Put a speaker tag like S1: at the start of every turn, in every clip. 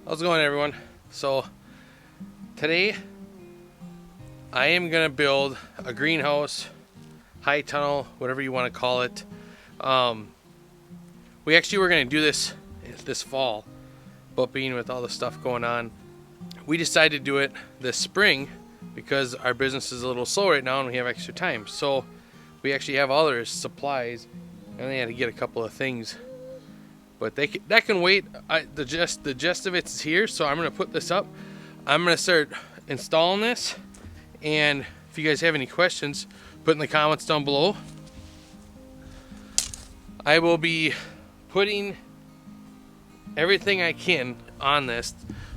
S1: How's it going, everyone? So today I am gonna build a greenhouse, high tunnel, whatever you want to call it. We actually were gonna do this fall, but being with all the stuff going on, we decided to do it this spring because our business is a little slow right now and we have extra time. So we actually have all our supplies, and they had to get a couple of things, but that can wait. The gist of it's here, so I'm gonna put this up. I'm gonna start installing this, and if you guys have any questions, put in the comments down below. I will be putting everything I can on this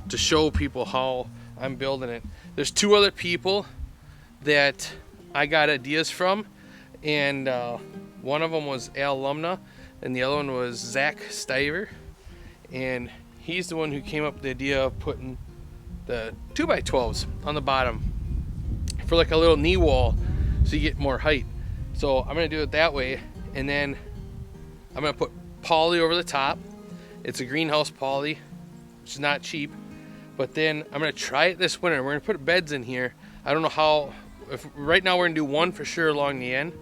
S1: to show people how I'm building it. There's two other people that I got ideas from, and one of them was Al Lumna, and the other one was Zach Stiver, and he's the one who came up with the idea of putting the 2x12s on the bottom for like a little knee wall so you get more height. So I'm gonna do it that way, and then I'm gonna put poly over the top. It's a greenhouse poly, which is not cheap, but then I'm gonna try it this winter. We're gonna put beds in here. I don't know how, right now we're gonna do one for sure along the end,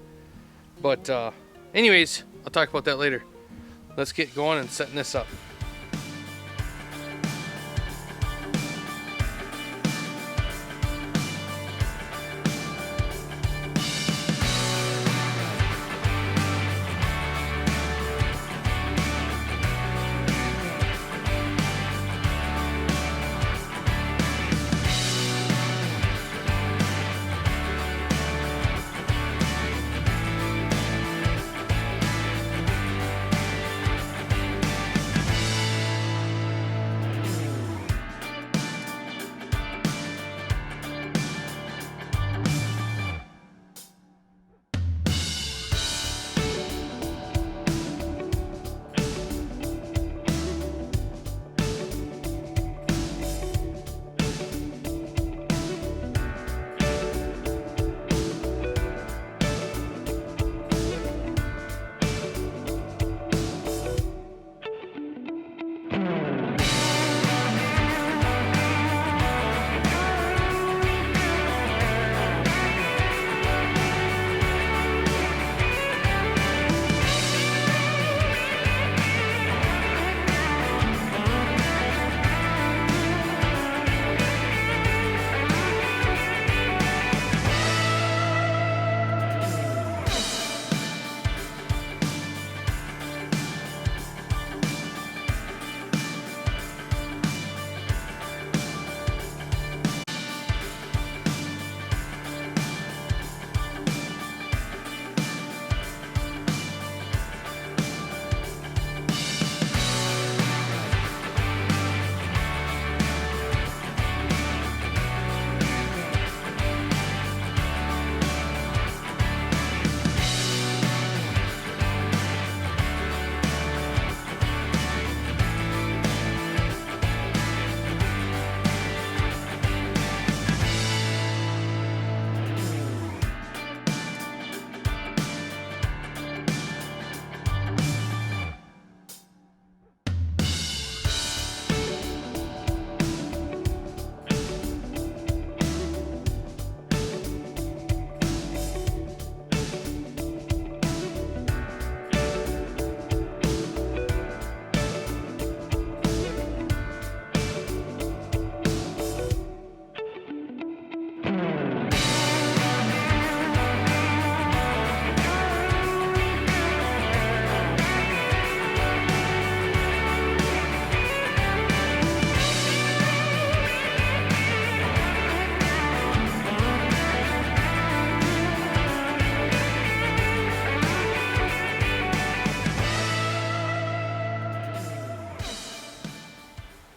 S1: but anyways, I'll talk about that later. Let's get going and setting this up.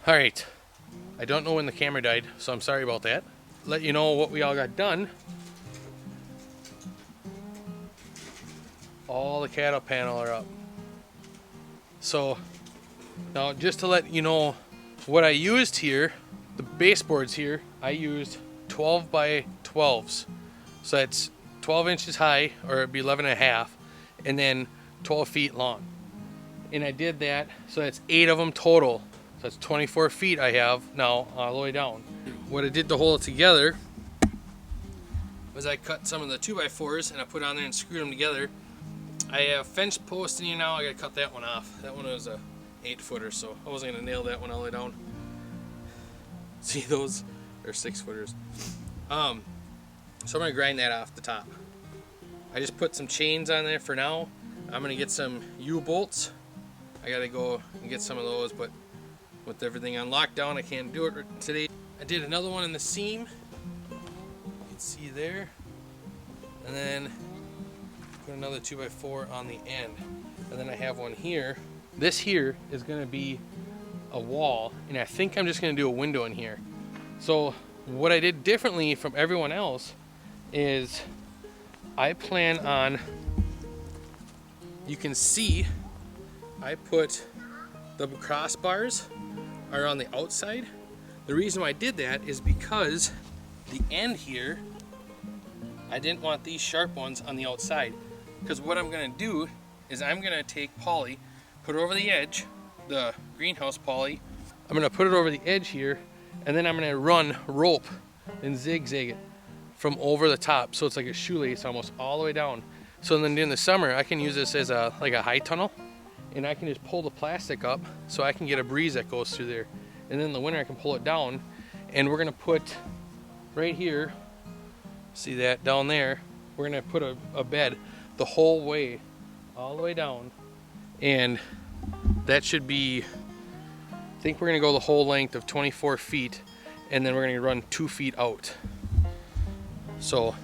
S1: All right, I don't know when the camera died, so I'm sorry about that. Let you know what we all got done. All the cattle panel are up. So now, just to let you know what I used here, the baseboards here, I used 12 by 12s. So that's 12 inches high, or it'd be 11 and a half, and then 12 feet long. And I did that, so that's 8 of them total. That's 24 feet I have now all the way down. What I did to hold it together was I cut some of the 2x4s and I put on there and screwed them together. I have fence posts in here now. I gotta cut that one off. That one was a 8-footer, so I wasn't gonna nail that one all the way down. See, those are 6-footers. So I'm gonna grind that off the top. I just put some chains on there for now. I'm gonna get some U-bolts. I gotta go and get some of those, but with everything on lockdown, I can't do it today. I did another one in the seam. You can see there. And then put another 2x4 on the end. And then I have one here. This here is gonna be a wall, and I think I'm just gonna do a window in here. So what I did differently from everyone else is I plan on, you can see I put the crossbars are on the outside. The reason why I did that is because the end here, I didn't want these sharp ones on the outside. Because what I'm gonna do is I'm gonna take poly, put it over the edge, the greenhouse poly. I'm gonna put it over the edge here, and then I'm gonna run rope and zigzag it from over the top, so it's like a shoelace almost all the way down. So then in the summer, I can use this as like a high tunnel, and I can just pull the plastic up so I can get a breeze that goes through there. And then in the winter, I can pull it down, and we're gonna put right here, see that down there, we're gonna put a bed the whole way, all the way down, and that should be, I think we're gonna go the whole length of 24 feet, and then we're gonna run 2 feet out. So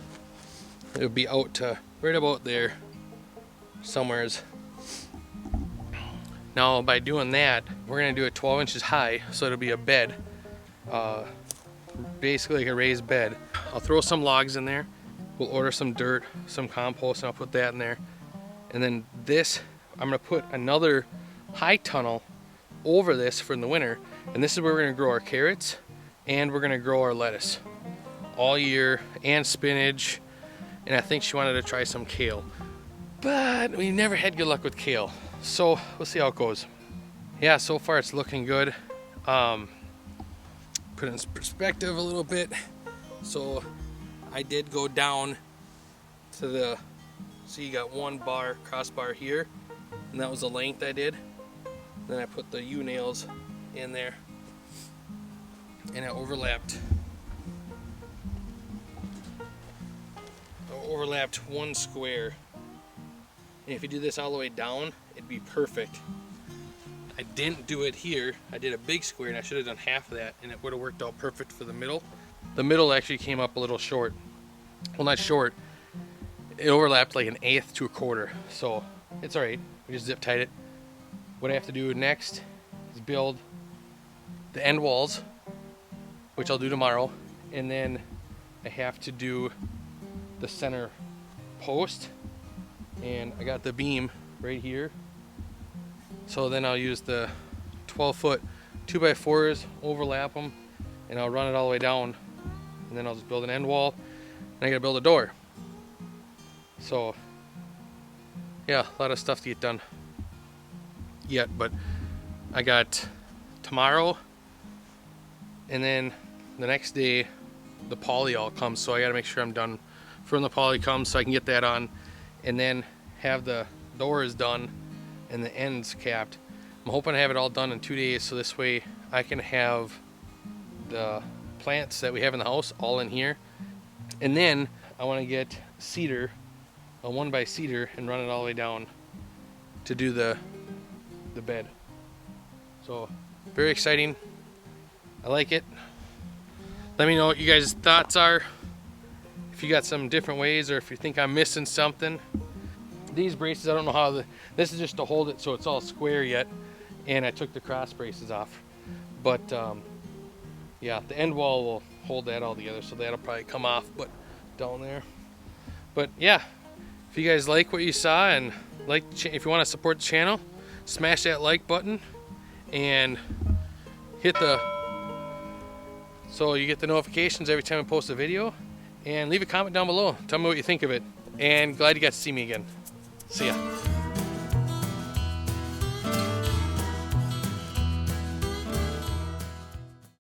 S1: it'll be out to right about there somewheres. Now by doing that, we're gonna do it 12 inches high, so it'll be a bed, basically like a raised bed. I'll throw some logs in there. We'll order some dirt, some compost, and I'll put that in there. And then this, I'm gonna put another high tunnel over this for in the winter. And this is where we're gonna grow our carrots, and we're gonna grow our lettuce all year, and spinach. And I think she wanted to try some kale. But we never had good luck with kale. So we'll see how it goes. Yeah, so far it's looking good. Put it in perspective a little bit. So I did go down to the, so you got one bar, crossbar here, and that was the length I did. Then I put the U-nails in there, and I overlapped one square. And if you do this all the way down, it'd be perfect. I didn't do it here. I did a big square, and I should have done half of that, and it would have worked out perfect for the middle. The middle actually came up a little short. Well, not short. It overlapped like 1/8 to 1/4. So it's all right. We just zip tied it. What I have to do next is build the end walls, which I'll do tomorrow. And then I have to do the center post. And I got the beam right here. So then I'll use the 12-foot 2x4s, overlap them, and I'll run it all the way down. And then I'll just build an end wall, and I gotta build a door. So yeah, a lot of stuff to get done yet, but I got tomorrow, and then the next day the poly all comes, so I gotta make sure I'm done for when the poly comes so I can get that on, and then have the doors done and the ends capped. I'm hoping to have it all done in 2 days, so this way I can have the plants that we have in the house all in here. And then I want to get cedar, a 1x cedar, and run it all the way down to do the bed. So very exciting. I like it. Let me know what you guys' thoughts are. If you got some different ways, or if you think I'm missing something. These braces, I don't know how this is just to hold it so it's all square yet, and I took the cross braces off. But yeah, the end wall will hold that all together, so that'll probably come off, but down there. But yeah, if you guys like what you saw, and if you want to support the channel, smash that like button and hit so you get the notifications every time I post a video, and leave a comment down below. Tell me what you think of it, and glad you got to see me again. See ya.